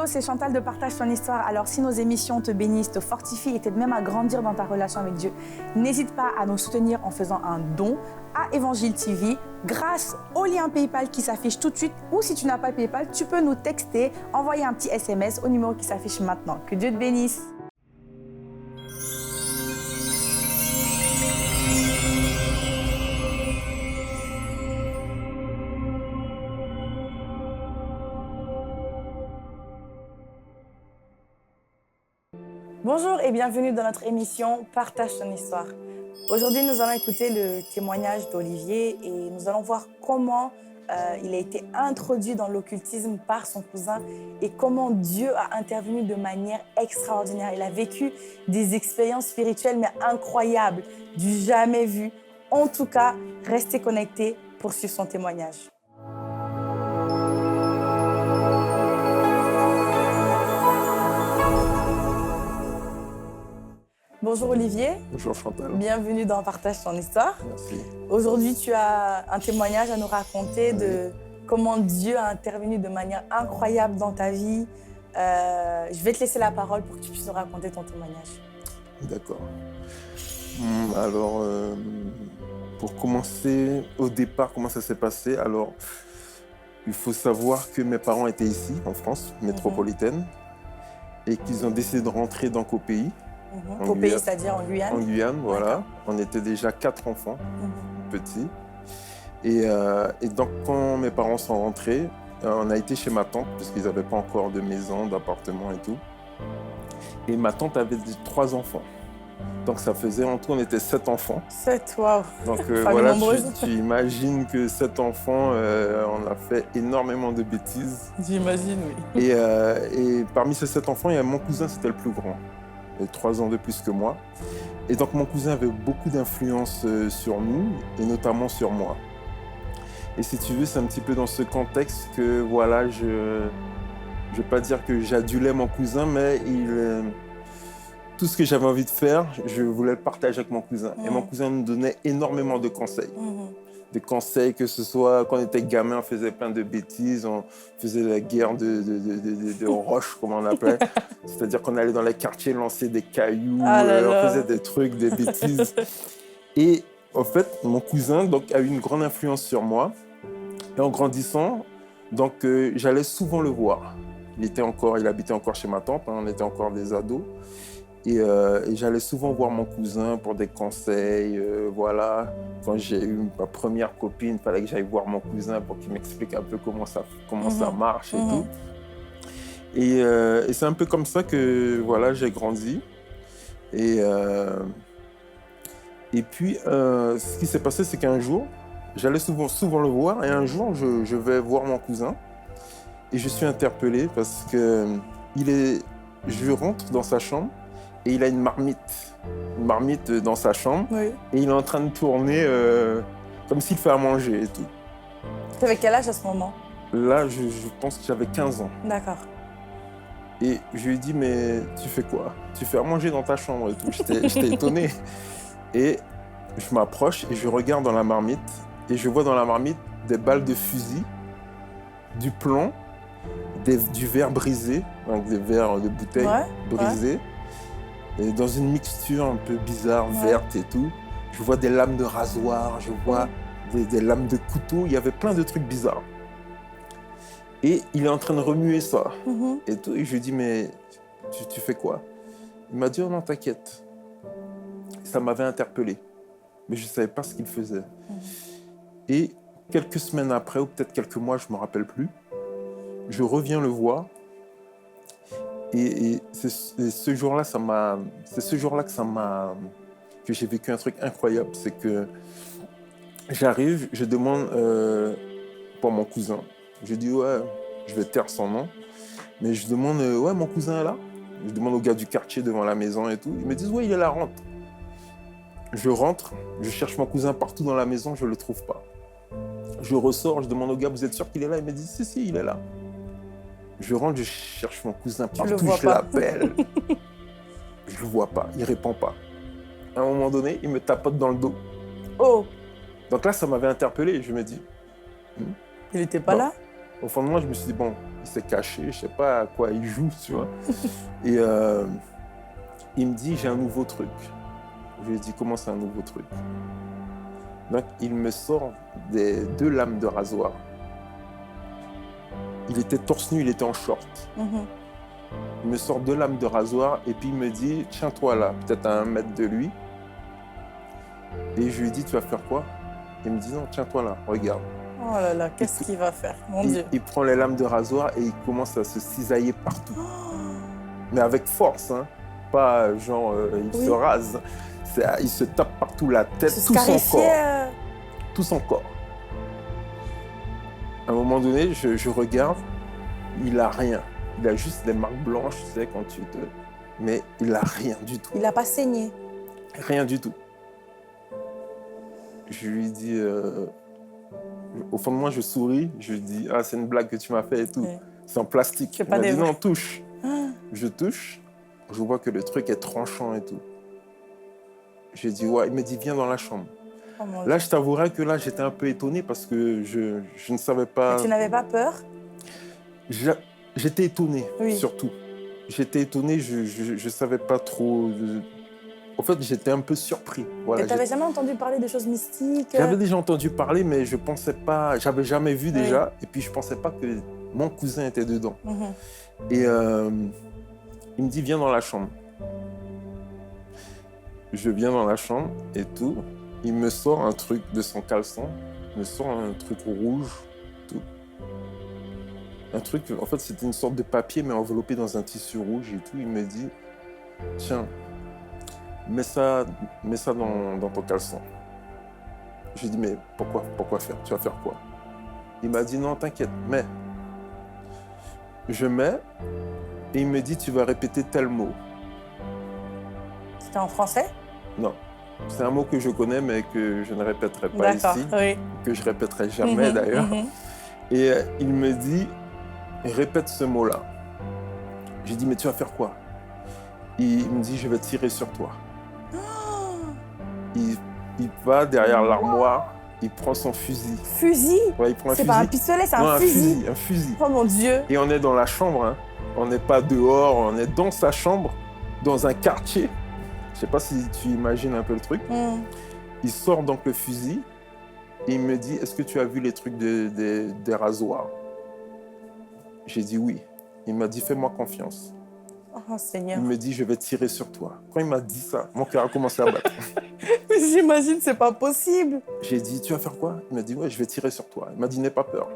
Hello, c'est Chantal de Partage ton histoire. Alors, si nos émissions te bénissent, te fortifient et t'aident même à grandir dans ta relation avec Dieu, n'hésite pas à nous soutenir en faisant un don à Évangile TV grâce au lien PayPal qui s'affiche tout de suite. Ou si tu n'as pas PayPal, tu peux nous texter, envoyer un petit SMS au numéro qui s'affiche maintenant. Que Dieu te bénisse. Bonjour et bienvenue dans notre émission Partage ton histoire. Aujourd'hui, nous allons écouter le témoignage d'Olivier et nous allons voir comment il a été introduit dans l'occultisme par son cousin et comment Dieu a intervenu de manière extraordinaire. Il a vécu des expériences spirituelles mais incroyables, du jamais vu. En tout cas, restez connectés pour suivre son témoignage. Bonjour Olivier. Bonjour Chantal. Bienvenue dans Partage ton histoire. Merci. Aujourd'hui, tu as un témoignage à nous raconter de comment Dieu a intervenu de manière incroyable dans ta vie. Je vais te laisser la parole pour que tu puisses nous raconter ton témoignage. D'accord. Alors, pour commencer, au départ, comment ça s'est passé? Alors, il faut savoir que mes parents étaient ici, en France, métropolitaine, et qu'ils ont décidé de rentrer donc au pays. Au pays, c'est-à-dire en Guyane? En Guyane, voilà. On était déjà 4 enfants, petits. Et donc, quand mes parents sont rentrés, on a été chez ma tante, puisqu'ils n'avaient pas encore de maison, d'appartement et tout. Et ma tante avait 3 enfants. Donc, ça faisait, en tout, on était 7 enfants. 7, waouh! Donc, voilà, tu imagines que 7 enfants, on a fait énormément de bêtises. J'imagine, oui. Et parmi ces 7 enfants, il y a mon cousin, c'était le plus grand. 3 ans de plus que moi. Et donc, mon cousin avait beaucoup d'influence sur nous, et notamment sur moi. Et si tu veux, c'est un petit peu dans ce contexte que, voilà, je ne vais pas dire que j'adulais mon cousin, mais tout ce que j'avais envie de faire, je voulais le partager avec mon cousin. Et mon cousin nous donnait énormément de conseils. Des conseils, que ce soit quand on était gamin, on faisait plein de bêtises, on faisait la guerre de roches, comme on appelait. C'est-à-dire qu'on allait dans les quartiers lancer des cailloux, on faisait des trucs, des bêtises. Et en fait, mon cousin donc, a eu une grande influence sur moi. Et en grandissant, donc, j'allais souvent le voir. Il habitait encore chez ma tante, on était encore des ados. Et j'allais souvent voir mon cousin pour des conseils, voilà. Quand j'ai eu ma première copine, il fallait que j'aille voir mon cousin pour qu'il m'explique un peu comment ça marche et tout. Et c'est un peu comme ça que, voilà, j'ai grandi. Et puis, ce qui s'est passé, c'est qu'un jour, j'allais souvent le voir, et un jour, je vais voir mon cousin, et je suis interpellé parce que je rentre dans sa chambre, et il a une marmite dans sa chambre, et il est en train de tourner comme s'il fait à manger et tout. Tu avais quel âge à ce moment? Là, je pense que j'avais 15 ans. D'accord. Et je lui ai dit, mais tu fais quoi? Tu fais à manger dans ta chambre et tout. J'étais étonné. Et je m'approche et je regarde dans la marmite, et je vois dans la marmite des balles de fusil, du plomb, du verre brisé, donc des verres de bouteilles brisés. Et dans une mixture un peu bizarre, verte et tout. Je vois des lames de rasoir, je vois des lames de couteau, il y avait plein de trucs bizarres. Et il est en train de remuer ça. Et tout. Et je lui dis, mais tu fais quoi? Il m'a dit, oh non, t'inquiète. Ça m'avait interpellé, mais je ne savais pas ce qu'il faisait. Et quelques semaines après, ou peut-être quelques mois, je ne me rappelle plus, je reviens le voir. Et c'est ce jour-là que j'ai vécu un truc incroyable. C'est que j'arrive, je demande pour mon cousin. Je dis, ouais, je vais taire son nom. Mais je demande, ouais, mon cousin est là? Je demande au gars du quartier devant la maison et tout. Ils me disent, ouais, il est là, rentre. Je rentre, je cherche mon cousin partout dans la maison, je ne le trouve pas. Je ressors, je demande au gars, vous êtes sûr qu'il est là? Il me dit, si, il est là. Je rentre, je cherche mon cousin partout, je l'appelle. Je ne le vois pas, il ne répond pas. À un moment donné, il me tapote dans le dos. Oh! Donc là, ça m'avait interpellé. Je me dis... Il n'était pas là? Au fond de moi, je me suis dit, bon, il s'est caché, je sais pas à quoi il joue, tu vois. Et il me dit, j'ai un nouveau truc. Je lui ai dit, comment c'est un nouveau truc? Donc, il me sort deux lames de rasoir. Il était torse nu, il était en short. Il me sort 2 lames de rasoir et puis il me dit, tiens-toi là, peut-être à 1 mètre de lui. Et je lui dis, tu vas faire quoi? Il me dit, non, tiens-toi là, regarde. Oh là là, qu'est-ce qu'il va faire, mon Dieu. Il prend les lames de rasoir et il commence à se cisailler partout. Mais avec force, hein. Pas genre, il se rase. Il se tape partout la tête, tout son corps. Tout son corps. À un moment donné, je regarde, il a rien. Il a juste des marques blanches, tu sais, quand tu te... Mais il a rien du tout. Il n'a pas saigné? Rien du tout. Je lui dis... Au fond de moi, je souris. Je lui dis, ah, c'est une blague que tu m'as fait et tout. Oui. C'est en plastique. Il m'a dit, non, touche. Je touche. Je vois que le truc est tranchant et tout. J'ai dit, ouais. Il me dit, viens dans la chambre. Oh, là, je t'avouerai que là, j'étais un peu étonné parce que je ne savais pas... Et tu n'avais pas peur? J'étais étonné, surtout. J'étais étonné, je ne savais pas trop... En fait, j'étais un peu surpris. Voilà, et tu n'avais jamais entendu parler de choses mystiques? J'avais déjà entendu parler, mais je ne pensais pas... J'avais jamais vu déjà. Et puis, je ne pensais pas que mon cousin était dedans. Et il me dit, viens dans la chambre. Je viens dans la chambre et tout. Il me sort un truc de son caleçon. Il me sort un truc rouge, tout. Un truc, en fait, c'était une sorte de papier, mais enveloppé dans un tissu rouge et tout. Il me dit, tiens, mets ça dans ton caleçon. Je lui ai dit, mais pourquoi faire? Tu vas faire quoi? Il m'a dit, non, t'inquiète, mets. Je mets et il me dit, tu vas répéter tel mot. C'était en français? Non. C'est un mot que je connais, mais que je ne répéterai pas ici. Oui. Que je répéterai jamais, d'ailleurs. Et il me dit, répète ce mot-là. J'ai dit, mais tu vas faire quoi? Il me dit, je vais tirer sur toi. Il va derrière l'armoire, il prend son fusil. Fusil? Ouais, il prend un fusil. C'est pas un pistolet, c'est un fusil. Un fusil. Oh mon Dieu. Et on est dans la chambre, hein. On n'est pas dehors, on est dans sa chambre, dans un quartier. Je sais pas si tu imagines un peu le truc. Il sort donc le fusil et il me dit, est-ce que tu as vu les trucs des rasoirs? J'ai dit oui. Il m'a dit, fais-moi confiance. Oh Seigneur. Il me dit, je vais tirer sur toi. Quand il m'a dit ça, mon cœur a commencé à battre. Mais j'imagine, c'est pas possible. J'ai dit, tu vas faire quoi? Il m'a dit, ouais, je vais tirer sur toi. Il m'a dit, n'aie pas peur.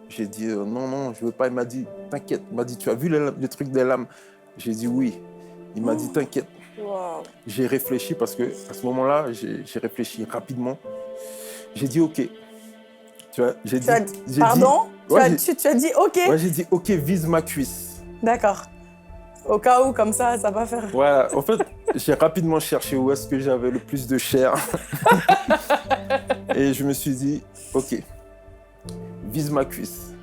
J'ai dit, non, je veux pas. Il m'a dit, t'inquiète. Il m'a dit, tu as vu les trucs des lames? J'ai dit oui. Il m'a dit, t'inquiète. Wow. J'ai réfléchi parce que à ce moment-là, j'ai réfléchi rapidement. J'ai dit OK. Tu as dit OK? Ouais, j'ai dit OK, vise ma cuisse. D'accord. Au cas où, comme ça va faire. Voilà. En fait, j'ai rapidement cherché où est-ce que j'avais le plus de chair. Et je me suis dit OK, vise ma cuisse.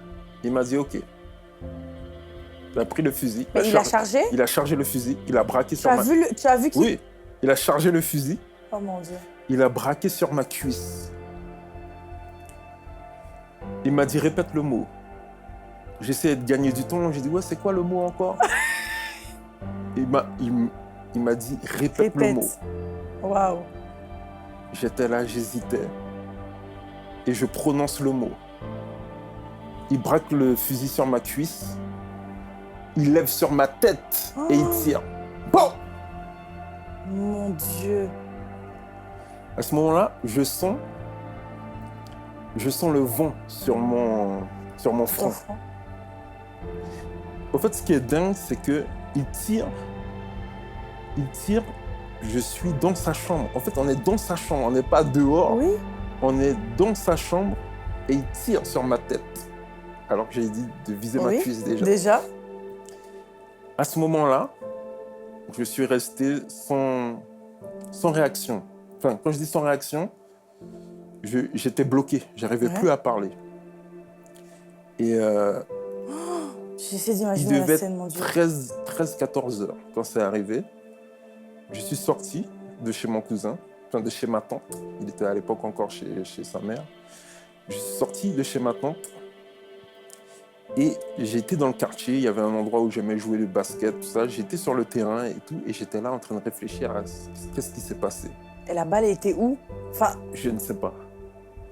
Il m'a dit OK. Il a pris le fusil. Il a chargé? Il a chargé le fusil. Il a braqué sur ma... Tu as vu qui? Oui. Il a chargé le fusil. Oh mon Dieu. Il a braqué sur ma cuisse. Il m'a dit, répète le mot. J'essayais de gagner du temps. J'ai dit, ouais, c'est quoi le mot encore? Il m'a dit, répète le mot. Waouh. J'étais là, j'hésitais. Et je prononce le mot. Il braque le fusil sur ma cuisse. Il lève sur ma tête et il tire. Bon! Mon Dieu. À ce moment-là, je sens le vent sur mon front. En fait, ce qui est dingue, c'est qu'il tire. Je suis dans sa chambre. En fait, on est dans sa chambre. On n'est pas dehors. Oui. On est dans sa chambre et il tire sur ma tête. Alors que j'ai dit de viser ma cuisse déjà. À ce moment-là, je suis resté sans réaction. Enfin, quand je dis sans réaction, j'étais bloqué. Je n'arrivais plus à parler. Et j'essaie d'imaginer la scène, mon Dieu. Il devait être 13-14 heures quand c'est arrivé. Je suis sorti de chez mon cousin, enfin de chez ma tante. Il était à l'époque encore chez sa mère. Je suis sorti de chez ma tante. Et j'étais dans le quartier, il y avait un endroit où j'aimais jouer le basket, tout ça. J'étais sur le terrain et tout, et j'étais là en train de réfléchir à qu'est-ce qui s'est passé. Et la balle était où? Enfin, Je ne sais pas.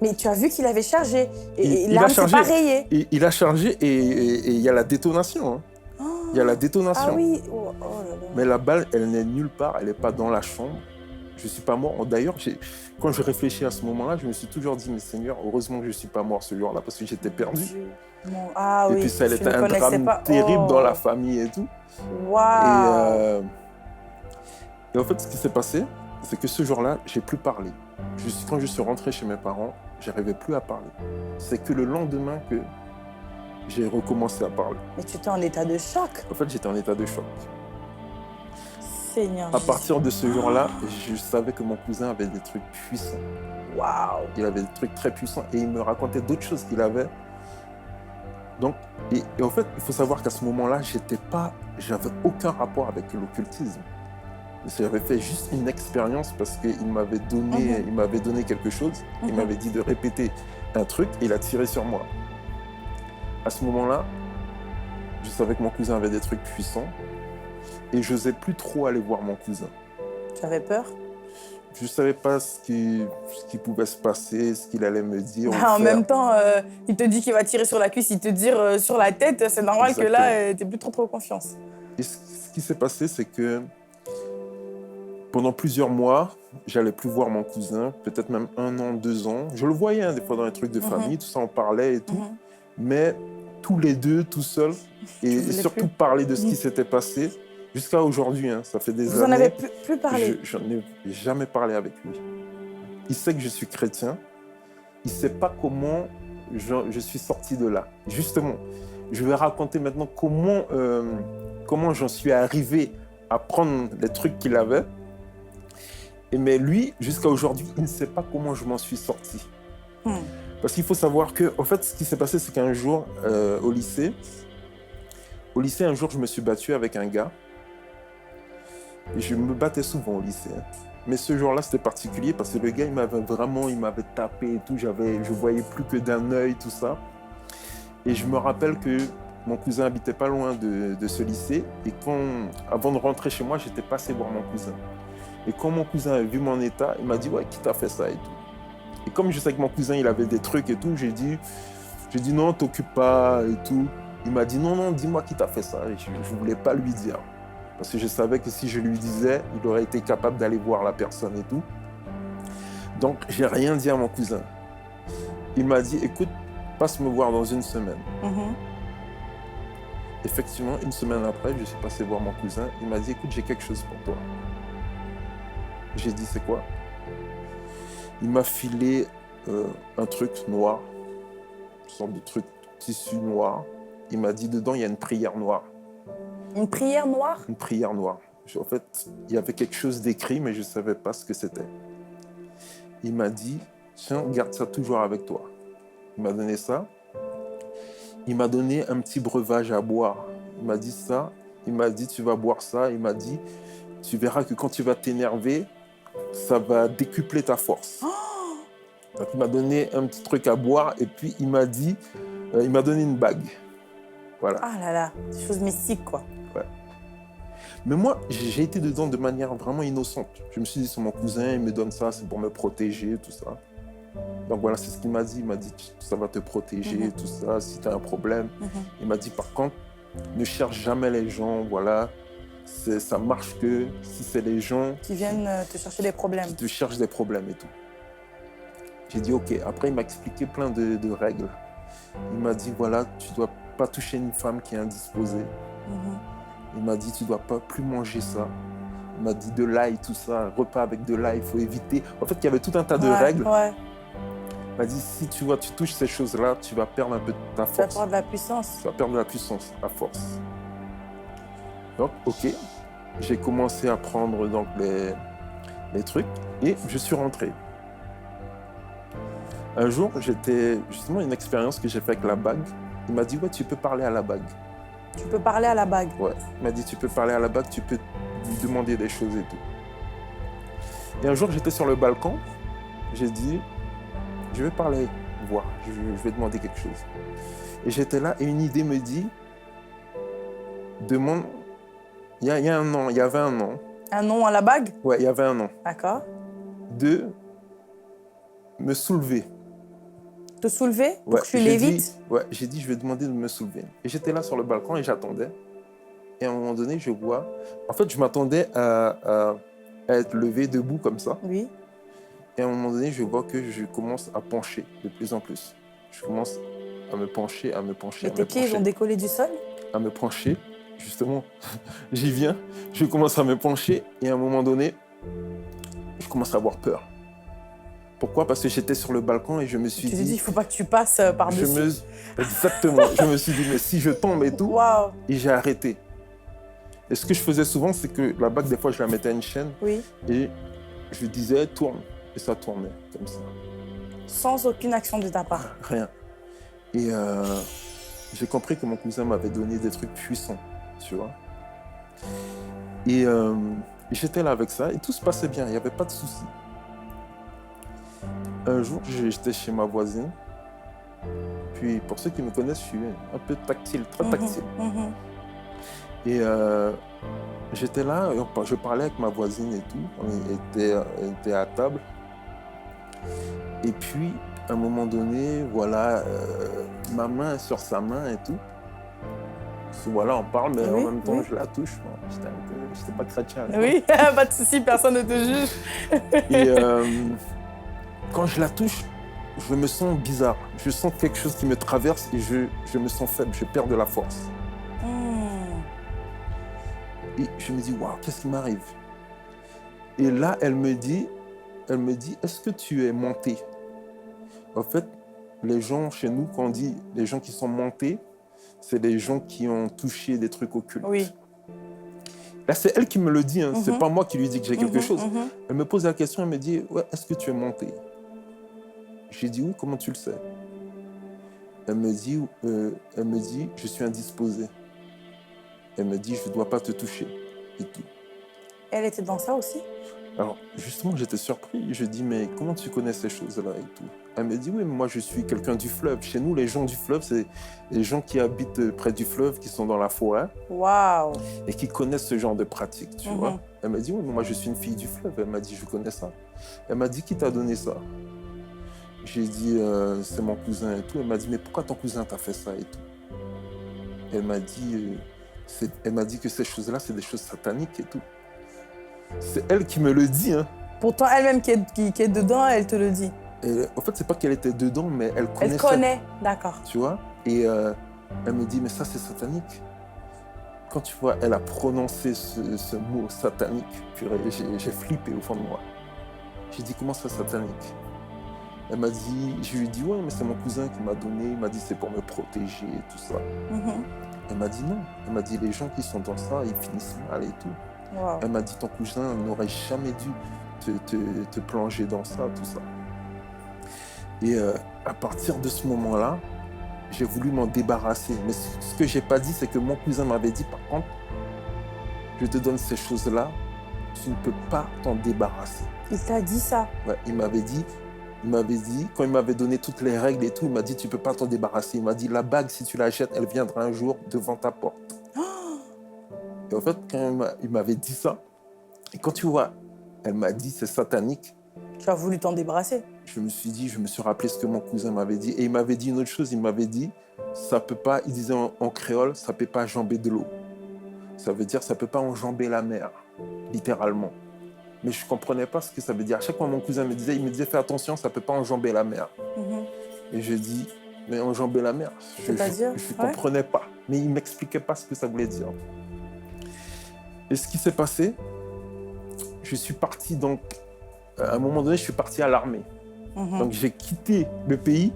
mais tu as vu qu'il avait chargé. Et Il a l'arme s'est chargé. pas rayée. Il a chargé et il y a la détonation. Hein. Oh, Il y a la détonation. ah oui, oh, oh là là. Mais la balle, elle n'est nulle part, elle n'est pas dans la chambre. Je ne suis pas mort. D'ailleurs, quand je réfléchis à ce moment-là, je me suis toujours dit, mais Seigneur, heureusement que je ne suis pas mort ce jour-là, parce que j'étais perdu. Ah et oui, puis ça a je été ne un connaissais drame pas. terrible dans la Oh, famille et tout. waouh. Et en fait, ce qui s'est passé, c'est que ce jour-là, j'ai plus parlé. Quand je suis rentré chez mes parents, j'arrivais plus à parler. C'est que le lendemain que j'ai recommencé à parler. Mais tu étais en état de choc, En fait, j'étais en état de choc. Seigneur À Jésus. partir de ce jour-là, je savais que mon cousin avait des trucs puissants. Waouh. Il avait des trucs très puissants et il me racontait d'autres choses qu'il avait. Donc, et en fait, il faut savoir qu'à ce moment-là, j'avais aucun rapport avec l'occultisme. J'avais fait juste une expérience parce qu'il m'avait donné quelque chose. Il m'avait dit de répéter un truc et il a tiré sur moi. À ce moment-là, je savais que mon cousin avait des trucs puissants et je n'osais plus trop aller voir mon cousin. Tu avais peur? Je ne savais pas ce qui pouvait se passer, ce qu'il allait me dire. En même temps, il te dit qu'il va tirer sur la cuisse, il te tire sur la tête, c'est normal. Exactement. Que là, tu n'aies plus trop confiance. Et ce qui s'est passé, c'est que pendant plusieurs mois, j'allais plus voir mon cousin, peut-être même 1 an, 2 ans. Je le voyais des fois dans les trucs de famille, tout ça, on parlait et tout. Mais tous les deux, tout seuls, et surtout parler de ce qui s'était passé, jusqu'à aujourd'hui, hein, ça fait des années. Vous n'en avez plus parlé? Je n'ai jamais parlé avec lui. Il sait que je suis chrétien. Il ne sait pas comment je suis sorti de là. Justement, je vais raconter maintenant comment j'en suis arrivé à prendre les trucs qu'il avait. Mais lui, jusqu'à aujourd'hui, il ne sait pas comment je m'en suis sorti. Parce qu'il faut savoir que, en fait, ce qui s'est passé, c'est qu'un jour, au lycée, un jour, je me suis battu avec un gars. Et je me battais souvent au lycée. Hein. Mais ce jour-là, c'était particulier parce que le gars, il m'avait tapé et tout. Je voyais plus que d'un œil, tout ça. Et je me rappelle que mon cousin habitait pas loin de ce lycée. Et avant de rentrer chez moi, j'étais passé voir mon cousin. Et quand mon cousin a vu mon état, il m'a dit « Ouais, qui t'a fait ça ?» et tout. Et comme je sais que mon cousin, il avait des trucs et tout, j'ai dit « Non, t'occupe pas et tout. » Il m'a dit « Non, dis-moi qui t'a fait ça. » Et je ne voulais pas lui dire. Parce que je savais que si je lui disais, il aurait été capable d'aller voir la personne et tout. Donc, j'ai rien dit à mon cousin. Il m'a dit « Écoute, passe me voir dans 1 semaine. » Effectivement, 1 semaine après, je suis passé voir mon cousin. Il m'a dit « Écoute, j'ai quelque chose pour toi. » J'ai dit, c'est quoi? Il m'a filé un truc noir, une sorte de truc tissu noir. Il m'a dit, dedans, il y a une prière noire. Une prière noire? Une prière noire. En fait, il y avait quelque chose d'écrit, mais je ne savais pas ce que c'était. Il m'a dit, tiens, garde ça toujours avec toi. Il m'a donné ça. Il m'a donné un petit breuvage à boire. Il m'a dit ça. Il m'a dit, tu vas boire ça. Il m'a dit, tu verras que quand tu vas t'énerver, ça va décupler ta force. Donc, il m'a donné un petit truc à boire et puis il m'a donné une bague. Voilà. Ah là là, des choses mystiques, quoi. Ouais. Mais moi, j'ai été dedans de manière vraiment innocente. Je me suis dit, c'est mon cousin, il me donne ça, c'est pour me protéger, tout ça. Donc voilà, c'est ce qu'il m'a dit. Il m'a dit, ça va te protéger, tout ça, si tu as un problème. Il m'a dit, par contre, ne cherche jamais les gens, voilà. Ça marche que si c'est les gens qui viennent te chercher des problèmes. Qui te cherchent des problèmes et tout. J'ai dit ok. Après, il m'a expliqué plein de règles. Il m'a dit voilà, tu ne dois pas toucher une femme qui est indisposée. Il m'a dit tu ne dois pas plus manger ça. Il m'a dit de l'ail, tout ça, repas avec de l'ail, il faut éviter. En fait, il y avait tout un tas de règles. Ouais. Il m'a dit si tu touches ces choses-là, tu vas perdre un peu de ta force. Tu vas perdre de la puissance. Tu vas perdre de la puissance, la force. Donc, ok, j'ai commencé à prendre donc, les trucs et je suis rentré. Un jour, j'étais justement une expérience que j'ai faite avec la bague. Il m'a dit, ouais, tu peux parler à la bague. Tu peux parler à la bague? Ouais, il m'a dit, tu peux parler à la bague, tu peux lui demander des choses et tout. Et un jour, j'étais sur le balcon, j'ai dit, je vais parler voir, je vais demander quelque chose. Et j'étais là et une idée me dit, demande, il y avait un an. Un nom à la bague? Ouais, il y avait un an. D'accord. De me soulever. Te soulever pour Ouais, que tu l'évites? Ouais, j'ai dit, je vais demander de me soulever. Et j'étais là sur le balcon et j'attendais. Et à un moment donné, je vois... En fait, je m'attendais à être levé debout comme ça. Oui. Et à un moment donné, je vois que je commence à pencher de plus en plus. Je commence à me pencher, à me pencher, Et à tes me pieds, ils pencher. ont décollé du sol? À me pencher, justement. J'y viens. Je commence à me pencher et à un moment donné, je commence à avoir peur. Pourquoi? Parce que j'étais sur le balcon et je me suis Tu te dis, dit... il ne faut pas que tu passes par-dessus. Exactement. Je me suis dit, mais si je tombe et tout, Waouh. et j'ai arrêté. Et ce que je faisais souvent, c'est que la bague, des fois, je la mettais à une chaîne Oui. et je disais, tourne. Et ça tournait, comme ça. Sans aucune action de ta part. Rien. Et j'ai compris que mon cousin m'avait donné des trucs puissants, tu vois. Et j'étais là avec ça et tout se passait bien, il n'y avait pas de souci. Un jour, j'étais chez ma voisine. Puis, pour ceux qui me connaissent, je suis un peu tactile, très tactile. Et j'étais là, je parlais avec ma voisine et tout. On était à table. Et puis, à un moment donné, voilà, ma main est sur sa main et tout. Voilà, on parle, mais Oui, en même temps, oui. je la touche. J'étais pas chrétien. Oui, pas de souci, personne ne te juge. Et quand je la touche, je me sens bizarre. Je sens quelque chose qui me traverse et je me sens faible, je perds de la force. Et je me dis, waouh, qu'est-ce qui m'arrive? Et là, elle me dit, est-ce que tu es monté? En fait, les gens chez nous, quand on dit les gens qui sont montés, c'est les gens qui ont touché des trucs occultes. Oui. Là, c'est elle qui me le dit, hein. C'est pas moi qui lui dis que j'ai quelque chose. Mhm. Elle me pose la question, elle me dit, ouais, est-ce que tu es monté? J'ai dit, oui, comment tu le sais? Elle me dit, je suis indisposée. Elle me dit, je ne dois pas te toucher et tout. Elle était dans ça aussi? Alors, justement, j'étais surpris. Je dis, mais comment tu connais ces choses-là et tout? Elle me dit, oui, mais moi, je suis quelqu'un du fleuve. Chez nous, les gens du fleuve, c'est les gens qui habitent près du fleuve, qui sont dans la forêt. Waouh! Et qui connaissent ce genre de pratique, tu vois. Elle m'a dit, oui, mais moi, je suis une fille du fleuve. Elle m'a dit, je connais ça. Elle m'a dit, qui t'a donné ça? J'ai dit, c'est mon cousin et tout. Elle m'a dit, mais pourquoi ton cousin t'a fait ça et tout? Elle m'a dit que ces choses-là, c'est des choses sataniques et tout. C'est elle qui me le dit. Hein. Pourtant, elle-même qui est dedans, elle te le dit. Et, en fait, c'est pas qu'elle était dedans, mais elle connaissait. Elle connaît, d'accord. Tu vois? Et elle me dit, mais ça, c'est satanique. Quand tu vois, elle a prononcé ce mot satanique, j'ai flippé au fond de moi. J'ai dit, comment ça, satanique? Elle m'a dit, je lui ai dit, ouais, mais c'est mon cousin qui m'a donné. Il m'a dit, c'est pour me protéger et tout ça. Elle m'a dit, non. Elle m'a dit, les gens qui sont dans ça, ils finissent mal et tout. Wow. Elle m'a dit, ton cousin n'aurait jamais dû te plonger dans ça, tout ça. Et à partir de ce moment-là, j'ai voulu m'en débarrasser. Mais ce que j'ai pas dit, c'est que mon cousin m'avait dit, par contre, je te donne ces choses-là, tu ne peux pas t'en débarrasser. Il t'a dit ça? Ouais, il m'avait dit, quand il m'avait donné toutes les règles et tout, il m'a dit, tu ne peux pas t'en débarrasser. Il m'a dit, la bague, si tu la jettes, elle viendra un jour devant ta porte. Et en fait, quand il m'avait dit ça, et quand tu vois, elle m'a dit, c'est satanique. Tu as voulu t'en débarrasser? Je me suis rappelé ce que mon cousin m'avait dit. Et il m'avait dit une autre chose, il m'avait dit, ça peut pas, il disait en créole, ça peut pas enjamber de l'eau. Ça veut dire, ça peut pas enjamber la mer, littéralement. Mais je comprenais pas ce que ça veut dire. À chaque fois, mon cousin me disait, fais attention, ça peut pas enjamber la mer. Et je dis, mais enjamber la mer, je ne comprenais pas. Mais il m'expliquait pas ce que ça voulait dire. Et ce qui s'est passé, je suis parti donc, à un moment donné, je suis parti à l'armée. Donc j'ai quitté le pays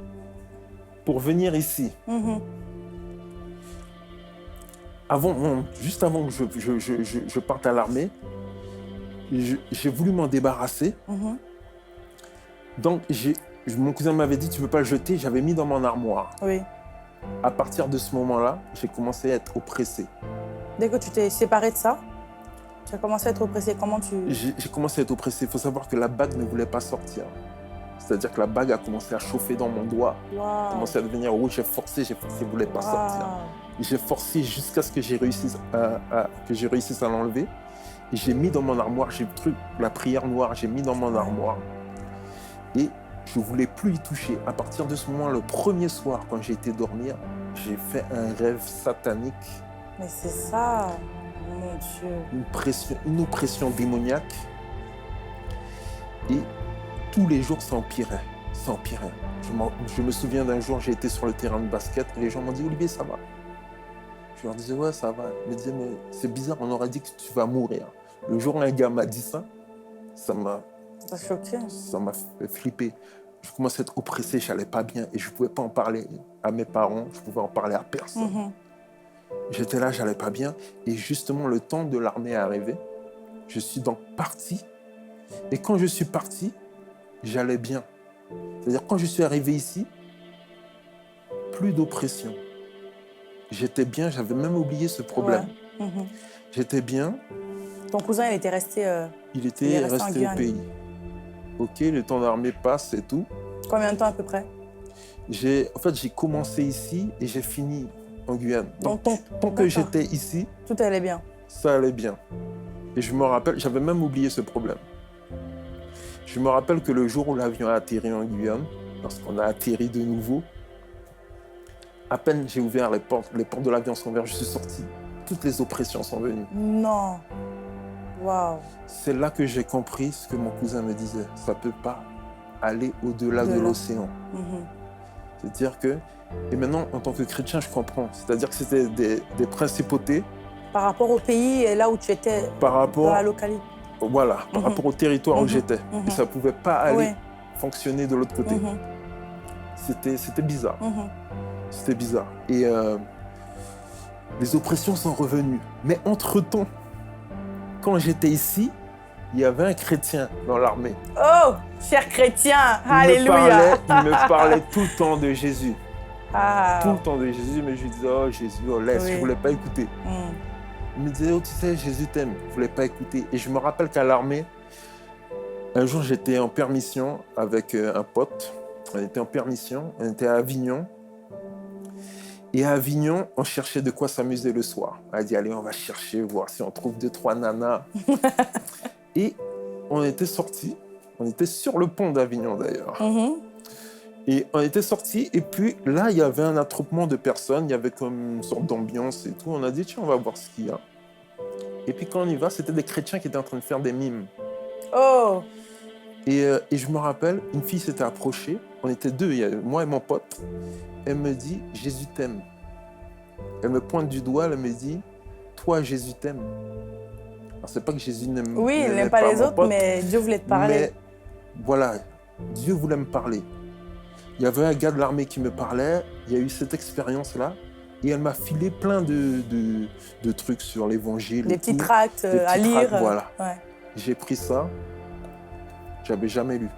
pour venir ici. Juste avant que je parte à l'armée, j'ai voulu m'en débarrasser. Donc mon cousin m'avait dit, tu ne peux pas le jeter, j'avais mis dans mon armoire. Oui. À partir de ce moment-là, j'ai commencé à être oppressé. Dès que tu t'es séparé de ça, tu as commencé à être oppressé. Comment tu... J'ai commencé à être oppressé. Il faut savoir que la bague ne voulait pas sortir. C'est-à-dire que la bague a commencé à chauffer dans mon doigt. A Wow. commencé à devenir rouge. J'ai forcé, je ne voulais pas sortir. Wow. J'ai forcé jusqu'à ce que j'ai réussisse à l'enlever. Et j'ai mis dans mon armoire, j'ai pris la prière noire, j'ai mis dans mon armoire. Et je ne voulais plus y toucher. À partir de ce moment, le premier soir, quand j'ai été dormir, j'ai fait un rêve satanique. Mais c'est ça, mon Dieu. Une oppression démoniaque. Et tous les jours, ça empirait. Ça empirait. Je me souviens d'un jour, j'ai été sur le terrain de basket et les gens m'ont dit « Olivier, ça va ?» Je leur disais « Ouais, ça va. » Ils me disaient « Mais c'est bizarre, on aurait dit que tu vas mourir. » Le jour où un gars m'a dit ça, ça m'a choqué. Ça m'a fait flipper. Je commençais à être oppressé, je n'allais pas bien et je ne pouvais pas en parler à mes parents, je ne pouvais en parler à personne. J'étais là, je n'allais pas bien. Et justement, le temps de l'armée est arrivé. Je suis donc parti. Et quand je suis parti, j'allais bien. C'est-à-dire, quand je suis arrivé ici, plus d'oppression. J'étais bien, j'avais même oublié ce problème. Ouais. J'étais bien. Ton cousin, il était resté, il était resté au pays. Ok, le temps d'armée passe et tout. Combien de temps à peu près? J'ai commencé ici et j'ai fini en Guyane. Donc, tant que j'étais ici, tout allait bien. Ça allait bien. Et je me rappelle, j'avais même oublié ce problème. Je me rappelle que le jour où l'avion a atterri en Guyane, lorsqu'on a atterri de nouveau, à peine j'ai ouvert les portes de l'avion sont ouvertes, je suis sorti. Toutes les oppressions sont venues. Non. Waouh. C'est là que j'ai compris ce que mon cousin me disait. Ça ne peut pas aller au-delà de l'océan. C'est-à-dire que, et maintenant, en tant que chrétien, je comprends. C'est-à-dire que c'était des principautés. Par rapport au pays et là où tu étais, dans la localité. Voilà, par rapport au territoire où j'étais. Et ça ne pouvait pas aller fonctionner de l'autre côté. C'était bizarre. C'était bizarre. Et les oppressions sont revenues. Mais entre-temps, quand j'étais ici, il y avait un chrétien dans l'armée. Oh, cher chrétien, alléluia. Il me parlait tout le temps de Jésus. Tout le temps de Jésus, mais je lui disais, oh Jésus, oh laisse, je ne voulais pas écouter. Il me disait, oh tu sais, Jésus t'aime, je ne voulais pas écouter. Et je me rappelle qu'à l'armée, un jour j'étais en permission avec un pote. On était en permission, on était à Avignon. Et à Avignon, on cherchait de quoi s'amuser le soir. On a dit, allez, on va chercher, voir si on trouve 2-3 nanas. Et on était sortis. On était sur le pont d'Avignon, d'ailleurs. Et on était sortis. Et puis là, il y avait un attroupement de personnes. Il y avait comme une sorte d'ambiance et tout. On a dit, tiens, on va voir ce qu'il y a. Et puis quand on y va, c'était des chrétiens qui étaient en train de faire des mimes. Oh. Et je me rappelle, une fille s'était approchée. On était deux, moi et mon pote. Elle me dit, Jésus t'aime. Elle me pointe du doigt, elle me dit, toi, Jésus t'aime. Alors, c'est pas que Jésus n'aime il n'aime pas les autres, mais Dieu voulait te parler. Mais voilà, Dieu voulait me parler. Il y avait un gars de l'armée qui me parlait, il y a eu cette expérience-là, et elle m'a filé plein de trucs sur l'évangile. Des petits tracts à lire. Voilà. Ouais. J'ai pris ça, j'avais jamais lu.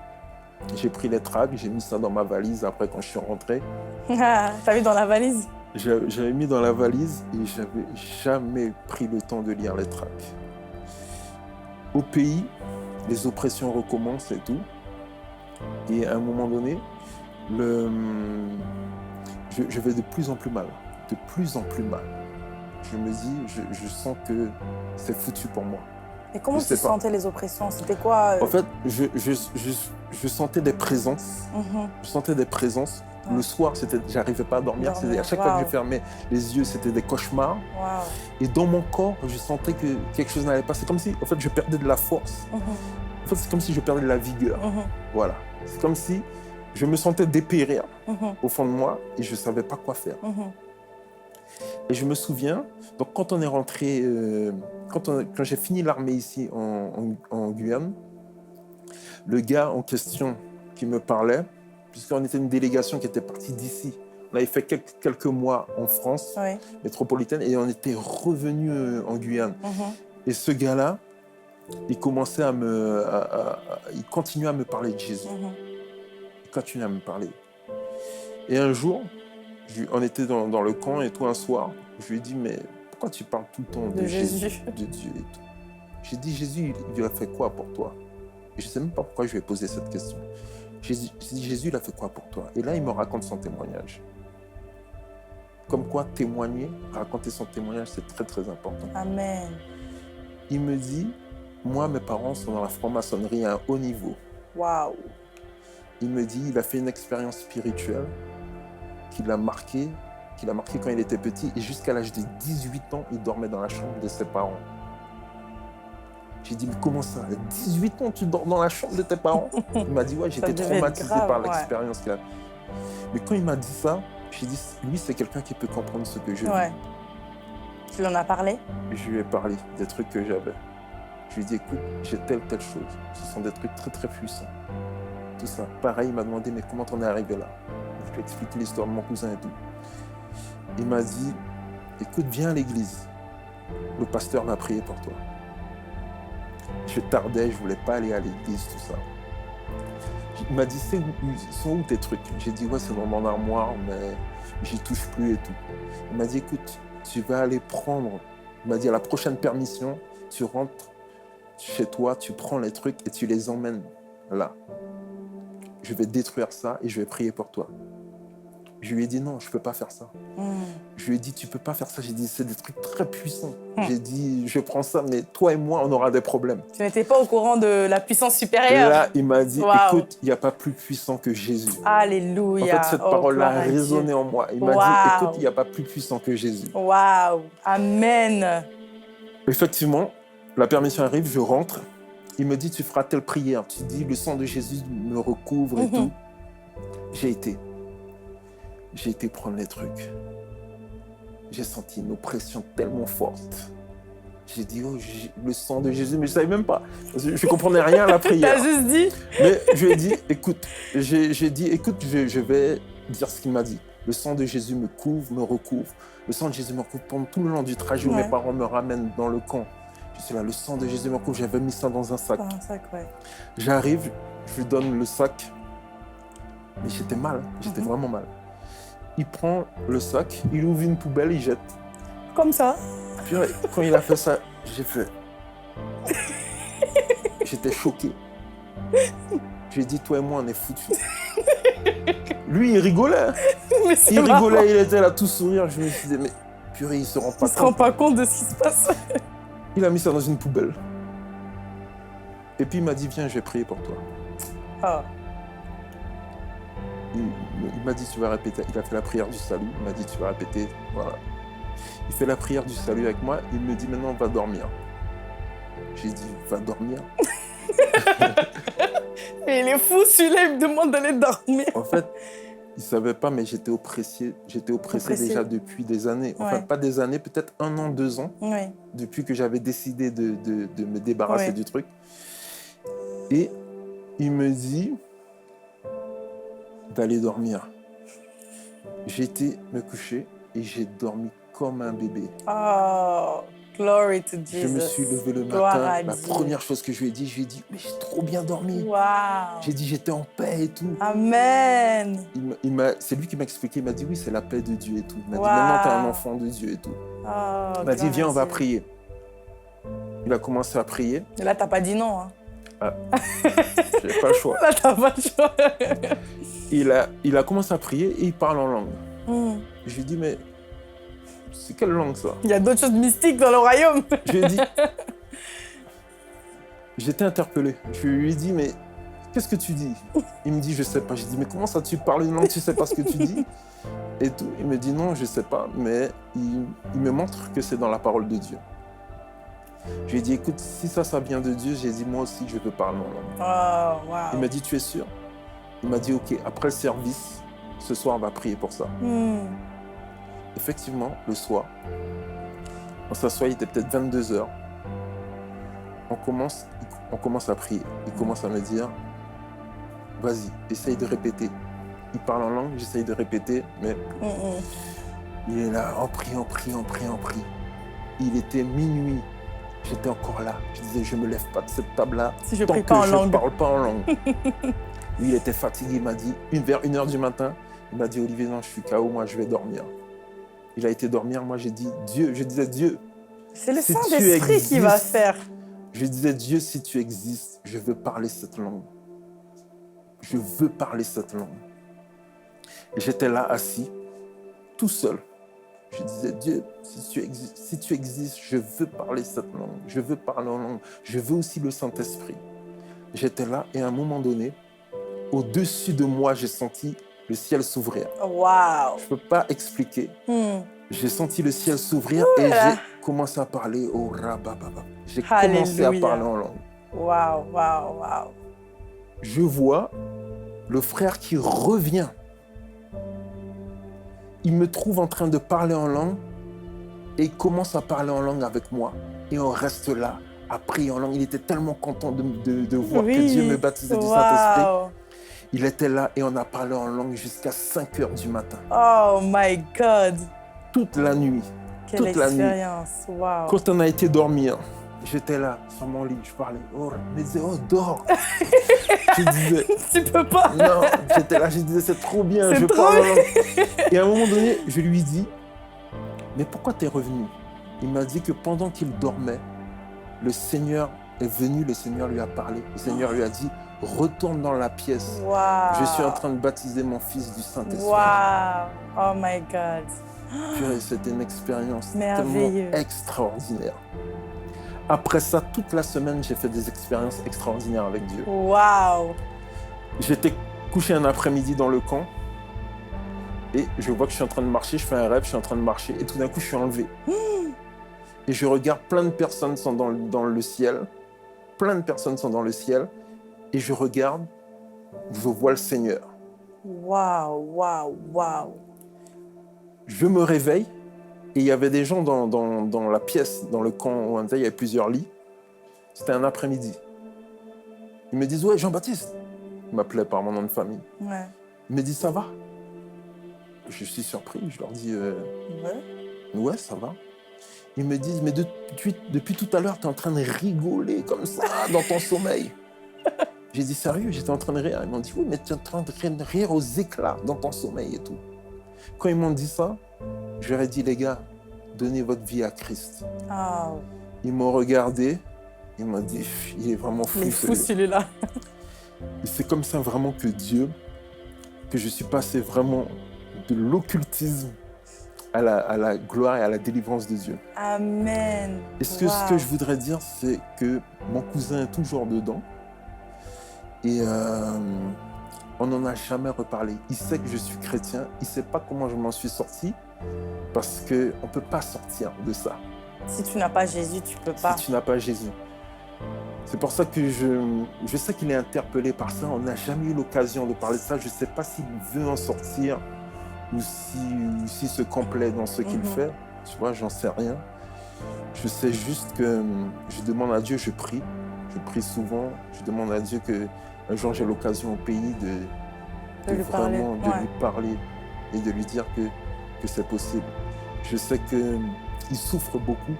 J'ai pris les tracts, j'ai mis ça dans ma valise après quand je suis rentré. T'as mis dans la valise? J'avais mis dans la valise et j'avais jamais pris le temps de lire les tracts. Au pays, les oppressions recommencent et tout. Et à un moment donné, je vais de plus en plus mal. De plus en plus mal. Je me dis, je sens que c'est foutu pour moi. Et comment tu sentais les oppressions? C'était quoi En fait, je sentais des présences. Je sentais des présences. Le soir, j'arrivais pas à dormir. À chaque fois que je fermais les yeux, c'était des cauchemars. Et dans mon corps, je sentais que quelque chose n'allait pas. C'est comme si, en fait, je perdais de la force. En fait, c'est comme si je perdais de la vigueur. Voilà. C'est comme si je me sentais dépérir au fond de moi et je savais pas quoi faire. Et je me souviens, donc quand on est rentré, quand j'ai fini l'armée ici en Guyane, le gars en question qui me parlait, puisqu'on était une délégation qui était partie d'ici, on avait fait quelques mois en France métropolitaine et on était revenu en Guyane. Et ce gars-là, il commençait il continuait à me parler de Jésus. Il continuait à me parler. Et un jour, on était dans le camp et tout un soir, je lui ai dit, mais pourquoi tu parles tout le temps de Jésus, de Dieu et tout? J'ai dit, Jésus, il a fait quoi pour toi? Et je ne sais même pas pourquoi je lui ai posé cette question. J'ai dit, Jésus, il a fait quoi pour toi? Et là, il me raconte son témoignage. Comme quoi, témoigner, raconter son témoignage, c'est très, très important. Amen. Il me dit, moi, mes parents sont dans la franc-maçonnerie à un haut niveau. Waouh. Il me dit, il a fait une expérience spirituelle qui l'a marqué quand il était petit. Et jusqu'à l'âge de 18 ans, il dormait dans la chambre de ses parents. J'ai dit, mais comment ça? À 18 ans, tu dors dans la chambre de tes parents? Il m'a dit, ouais, j'étais traumatisé par l'expérience qu'il a. Mais quand il m'a dit ça, j'ai dit, lui, c'est quelqu'un qui peut comprendre ce que je vis. Ouais. Tu lui en as parlé? Je lui ai parlé des trucs que j'avais. Je lui ai dit, écoute, j'ai telle chose. Ce sont des trucs très, très puissants. Tout ça. Pareil, il m'a demandé, mais comment t'en es arrivé là? Je lui ai expliqué l'histoire de mon cousin et tout. Il m'a dit, écoute, viens à l'église. Le pasteur m'a prié pour toi. Je tardais, je voulais pas aller à l'église, tout ça. Il m'a dit, sont où tes trucs? J'ai dit, ouais, c'est dans mon armoire, mais j'y touche plus et tout. Il m'a dit, écoute, tu vas aller prendre. Il m'a dit, à la prochaine permission, tu rentres chez toi, tu prends les trucs et tu les emmènes là. Je vais détruire ça et je vais prier pour toi. Je lui ai dit, non, je ne peux pas faire ça. Je lui ai dit, tu ne peux pas faire ça. J'ai dit, c'est des trucs très puissants. J'ai dit, je prends ça, mais toi et moi, on aura des problèmes. Tu n'étais pas au courant de la puissance supérieure. Là, il m'a dit, écoute, il n'y a pas plus puissant que Jésus. Alléluia. En fait, cette parole-là a résonné en moi. Il m'a dit, écoute, il n'y a pas plus puissant que Jésus. Waouh. Amen. Effectivement, la permission arrive, je rentre. Il me dit, tu feras telle prière. Tu dis, le sang de Jésus me recouvre et tout. J'ai été prendre les trucs. J'ai senti une oppression tellement forte. J'ai dit, oh, le sang de Jésus, mais je ne savais même pas. Je ne comprenais rien à la prière. T'as juste dit. Mais je lui ai dit, écoute, je vais dire ce qu'il m'a dit. Le sang de Jésus me couvre, me recouvre. Le sang de Jésus me recouvre pendant tout le long du trajet où mes parents me ramènent dans le camp. Je suis là, le sang de Jésus me recouvre. J'avais mis ça dans un sac. Dans un sac, ouais. J'arrive, je lui donne le sac. Mais j'étais mal, j'étais vraiment mal. Il prend le sac, il ouvre une poubelle, il jette. Comme ça. Puis quand il a fait ça, j'ai fait... J'étais choqué. Je lui ai dit, toi et moi, on est foutus. Lui, il rigolait. Il rigolait, il était là tout sourire. Je me suis dit, mais purée, il ne se rend pas compte. Il ne se rend pas compte de ce qui se passe. Il a mis ça dans une poubelle. Et puis il m'a dit, viens, je vais prier pour toi. Oh. Il m'a dit, tu vas répéter. Il a fait la prière du salut. Il m'a dit, tu vas répéter. Voilà. Il fait la prière du salut avec moi. Il me dit, maintenant, on va dormir. J'ai dit, va dormir. Mais il est fou, celui-là, il me demande d'aller dormir. En fait, il ne savait pas, mais j'étais oppressé déjà depuis des années. Enfin, pas des années, peut-être 1 an, 2 ans. Ouais. Depuis que j'avais décidé de me débarrasser du truc. Et il me dit d'aller dormir. J'ai été me coucher et j'ai dormi comme un bébé. Oh, glory to Jesus. Je me suis levé le matin. La première chose que je lui ai dit, mais j'ai trop bien dormi. Wow. J'ai dit, j'étais en paix et tout. Amen. C'est lui qui m'a expliqué, il m'a dit, oui, c'est la paix de Dieu et tout. Il m'a dit, maintenant, tu es un enfant de Dieu et tout. Oh, il m'a dit, viens, on va prier. Il a commencé à prier. Et là, tu n'as pas dit non. Hein. Ah, j'ai pas le choix. Là, tu n'as pas le choix. Il a commencé à prier et il parle en langue. Je lui ai dit, mais c'est quelle langue ça? Il y a d'autres choses mystiques dans le royaume. Je lui ai dit, j'étais interpellé. Je lui ai dit, mais qu'est-ce que tu dis? Il me dit, je sais pas. J'ai dit, mais comment ça tu parles une langue, tu sais pas ce que tu dis? Et tout. Il me dit, non, je sais pas, mais il me montre que c'est dans la parole de Dieu. Je lui ai dit, écoute, si ça vient de Dieu, j'ai dit, moi aussi, je peux parler en langue. Oh, wow. Il m'a dit, tu es sûr? Il m'a dit, ok, après le service, ce soir, on va prier pour ça. Effectivement, le soir, on s'assoit, il était peut-être 22h. On commence à prier. Il commence à me dire, vas-y, essaye de répéter. Il parle en langue, j'essaye de répéter, mais il est là, on prie. Il était minuit. J'étais encore là. Je disais, je ne me lève pas de cette table-là si je tant prie que pas en je langue. ne parle pas en langue. Lui, il était fatigué. Il m'a dit, vers 1h du matin, il m'a dit, Olivier, non, je suis KO, moi, je vais dormir. Il a été dormir. Moi, j'ai dit, Dieu, je disais, Dieu. C'est le Saint-Esprit qui va faire. Je disais, Dieu, si tu existes, je veux parler cette langue. je veux parler cette langue. Et j'étais là assis, tout seul. Je disais, Dieu, si tu existes, je veux parler cette langue. Je veux parler en langue. Je veux aussi le Saint-Esprit. J'étais là et à un moment donné, au-dessus de moi, j'ai senti le ciel s'ouvrir. Wow. Je ne peux pas expliquer. J'ai senti le ciel s'ouvrir et j'ai commencé à parler au rabababa. J'ai commencé à parler en langue. Wow, wow, wow. Je vois le frère qui revient. Il me trouve en train de parler en langue et il commence à parler en langue avec moi. Et on reste là à prier en langue. Il était tellement content de voir que Dieu me baptisait du Saint-Esprit. Il était là et on a parlé en langue jusqu'à 5 heures du matin. Oh my God! Toute la nuit. Quelle expérience! Wow. Quand on a été dormir, j'étais là sur mon lit, je parlais. Oh, il me disait, oh, dors! Je disais, tu peux pas! Non, j'étais là, je disais, c'est trop bien, je parle en langue. Et à un moment donné, je lui dis, mais pourquoi tu es revenu? Il m'a dit que pendant qu'il dormait, le Seigneur est venu, le Seigneur lui a parlé. Le Seigneur lui a dit, retourne dans la pièce. Wow. Je suis en train de baptiser mon fils du Saint-Esprit. Wow! Oh my God! Purée, c'était une expérience merveilleuse, tellement extraordinaire. Après ça, toute la semaine, j'ai fait des expériences extraordinaires avec Dieu. Wow! J'étais couché un après-midi dans le camp et je vois que je suis en train de marcher, je fais un rêve, je suis en train de marcher et tout d'un coup, je suis enlevé. Et je regarde, plein de personnes sont dans le ciel, plein de personnes sont dans le ciel et je regarde, je vois le Seigneur. Wow, wow, wow! Je me réveille et il y avait des gens dans la pièce, dans le camp où on était, il y avait plusieurs lits. C'était un après-midi. Ils me disent, ouais, Jean-Baptiste. Ils m'appelaient par mon nom de famille. Ouais. Ils me disent, ça va? Je suis surpris, je leur dis, ouais, ça va. Ils me disent, mais depuis tout à l'heure, tu es en train de rigoler comme ça dans ton sommeil. J'ai dit, sérieux, j'étais en train de rire. Ils m'ont dit, oui, mais tu es en train de rire aux éclats dans ton sommeil et tout. Quand ils m'ont dit ça, je leur ai dit, les gars, donnez votre vie à Christ. Oh. Ils m'ont regardé, ils m'ont dit, il est vraiment fou. Il est fou celui-là. Et c'est comme ça vraiment que je suis passé vraiment de l'occultisme à la gloire et à la délivrance de Dieu. Amen. Et ce que je voudrais dire, c'est que mon cousin est toujours dedans. Et on n'en a jamais reparlé. Il sait que je suis chrétien, il ne sait pas comment je m'en suis sorti, parce qu'on ne peut pas sortir de ça. Si tu n'as pas Jésus, tu ne peux pas. Si tu n'as pas Jésus. C'est pour ça que je sais qu'il est interpellé par ça. On n'a jamais eu l'occasion de parler de ça. Je ne sais pas s'il veut en sortir ou s'il se complaît dans ce qu'il fait. Tu vois, j'en sais rien. Je sais juste que je demande à Dieu, je prie souvent. Je demande à Dieu qu'un jour j'ai l'occasion au pays de lui parler et de lui dire que c'est possible. Je sais qu'il souffre beaucoup.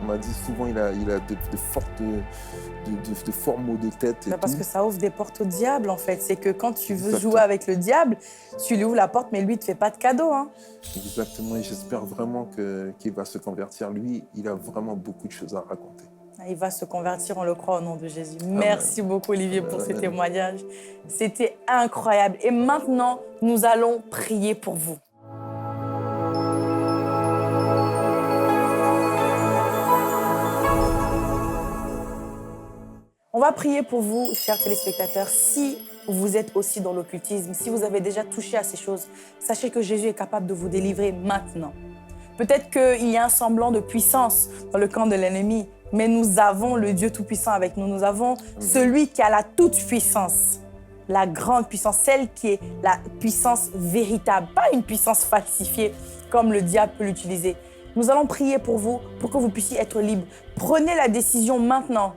On m'a dit souvent qu'il a de forts maux de tête. Parce que ça ouvre des portes au diable, en fait. C'est que quand tu veux jouer avec le diable, tu lui ouvres la porte, mais lui, il ne te fait pas de cadeau. Hein. Exactement, et j'espère vraiment qu'il va se convertir. Lui, il a vraiment beaucoup de choses à raconter. Il va se convertir, on le croit, au nom de Jésus. Merci beaucoup, Olivier, pour ce témoignage. C'était incroyable. Et maintenant, nous allons prier pour vous. On va prier pour vous, chers téléspectateurs. Si vous êtes aussi dans l'occultisme, si vous avez déjà touché à ces choses, sachez que Jésus est capable de vous délivrer maintenant. Peut-être qu'il y a un semblant de puissance dans le camp de l'ennemi, mais nous avons le Dieu Tout-Puissant avec nous. Nous avons celui qui a la toute-puissance, la grande puissance, celle qui est la puissance véritable, pas une puissance falsifiée comme le diable peut l'utiliser. Nous allons prier pour vous, pour que vous puissiez être libre. Prenez la décision maintenant.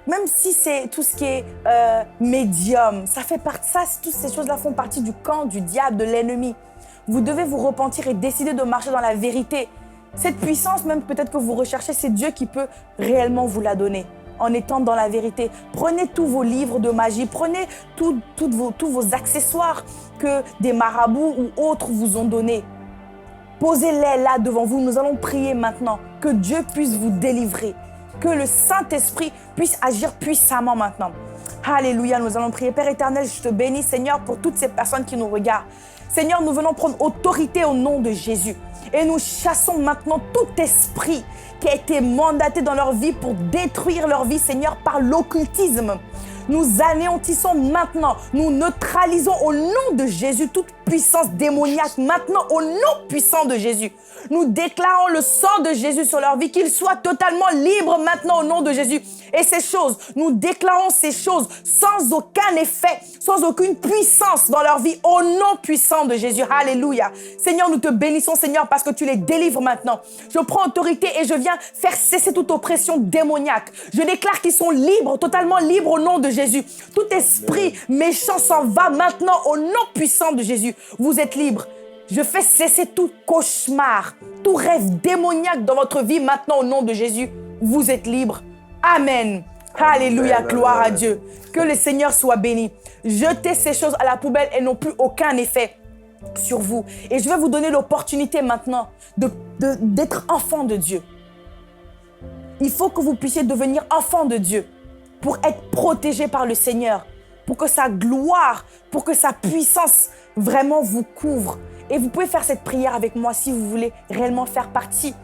Même si c'est tout ce qui est médium, ça fait partie, toutes ces choses-là font partie du camp du diable, de l'ennemi. Vous devez vous repentir et décider de marcher dans la vérité. Cette puissance, même peut-être que vous recherchez, c'est Dieu qui peut réellement vous la donner en étant dans la vérité. Prenez tous vos livres de magie, prenez tous vos accessoires que des marabouts ou autres vous ont donnés. Posez-les là devant vous. Nous allons prier maintenant que Dieu puisse vous délivrer, que le Saint-Esprit puisse agir puissamment maintenant. Alléluia, nous allons prier. Père éternel, je te bénis, Seigneur, pour toutes ces personnes qui nous regardent. Seigneur, nous venons prendre autorité au nom de Jésus. Et nous chassons maintenant tout esprit qui a été mandaté dans leur vie pour détruire leur vie, Seigneur, par l'occultisme. Nous anéantissons maintenant, nous neutralisons au nom de Jésus toute puissance démoniaque, maintenant au nom puissant de Jésus. Nous déclarons le sang de Jésus sur leur vie, qu'ils soient totalement libres maintenant au nom de Jésus. Et ces choses, nous déclarons ces choses sans aucun effet, sans aucune puissance dans leur vie, au nom puissant de Jésus. Alléluia. Seigneur, nous te bénissons, Seigneur, parce que tu les délivres maintenant. Je prends autorité et je viens faire cesser toute oppression démoniaque. Je déclare qu'ils sont libres, totalement libres au nom de Jésus. Tout esprit méchant s'en va maintenant au nom puissant de Jésus. Vous êtes libres. Je fais cesser tout cauchemar, tout rêve démoniaque dans votre vie maintenant au nom de Jésus. Vous êtes libres. Amen. Alléluia, gloire à Dieu. Que le Seigneur soit béni. Jetez ces choses à la poubelle et n'ont plus aucun effet sur vous. Et je vais vous donner l'opportunité maintenant d'être enfant de Dieu. Il faut que vous puissiez devenir enfant de Dieu pour être protégé par le Seigneur, pour que sa gloire, pour que sa puissance vraiment vous couvre. Et vous pouvez faire cette prière avec moi si vous voulez réellement faire partie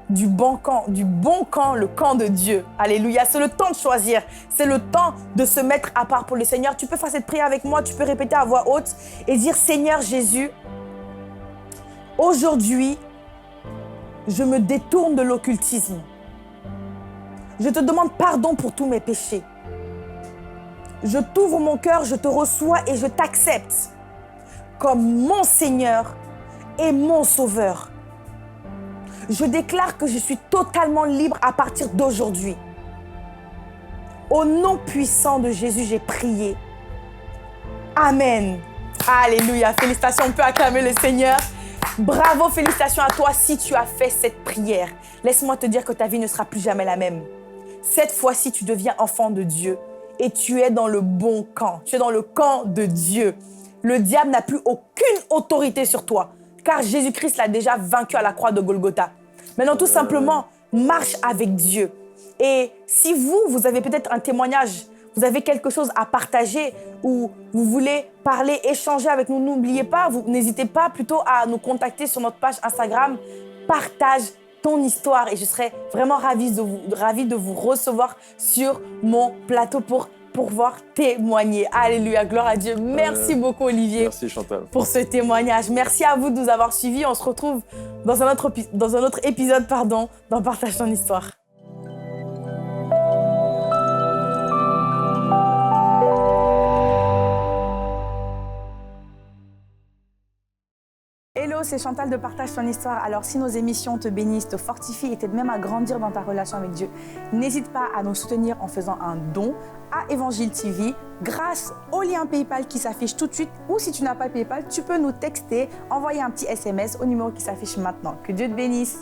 du bon camp, le camp de Dieu. Alléluia, c'est le temps de choisir. C'est le temps de se mettre à part pour le Seigneur. Tu peux faire cette prière avec moi, tu peux répéter à voix haute et dire: Seigneur Jésus, aujourd'hui, je me détourne de l'occultisme. Je te demande pardon pour tous mes péchés. Je t'ouvre mon cœur, je te reçois et je t'accepte comme mon Seigneur et mon Sauveur. Je déclare que je suis totalement libre à partir d'aujourd'hui. Au nom puissant de Jésus, j'ai prié. Amen. Alléluia. Félicitations, on peut acclamer le Seigneur. Bravo, félicitations à toi si tu as fait cette prière. Laisse-moi te dire que ta vie ne sera plus jamais la même. Cette fois-ci, tu deviens enfant de Dieu et tu es dans le bon camp. Tu es dans le camp de Dieu. Le diable n'a plus aucune autorité sur toi, car Jésus-Christ l'a déjà vaincu à la croix de Golgotha. Maintenant, tout simplement, marche avec Dieu. Et si vous avez peut-être un témoignage, vous avez quelque chose à partager ou vous voulez parler, échanger avec nous, n'oubliez pas, n'hésitez pas plutôt à nous contacter sur notre page Instagram. Partage ton histoire et je serai vraiment ravie de vous recevoir sur mon plateau pour pouvoir témoigner. Alléluia, gloire à Dieu. Merci beaucoup Olivier. Merci Chantal. Pour ce témoignage. Merci à vous de nous avoir suivis. On se retrouve dans un autre épisode dans Partage ton histoire. Hello, c'est Chantal de Partage ton histoire. Alors, si nos émissions te bénissent, te fortifient et t'aident même à grandir dans ta relation avec Dieu, n'hésite pas à nous soutenir en faisant un don à Évangile TV grâce au lien PayPal qui s'affiche tout de suite. Ou si tu n'as pas PayPal, tu peux nous texter, envoyer un petit SMS au numéro qui s'affiche maintenant. Que Dieu te bénisse.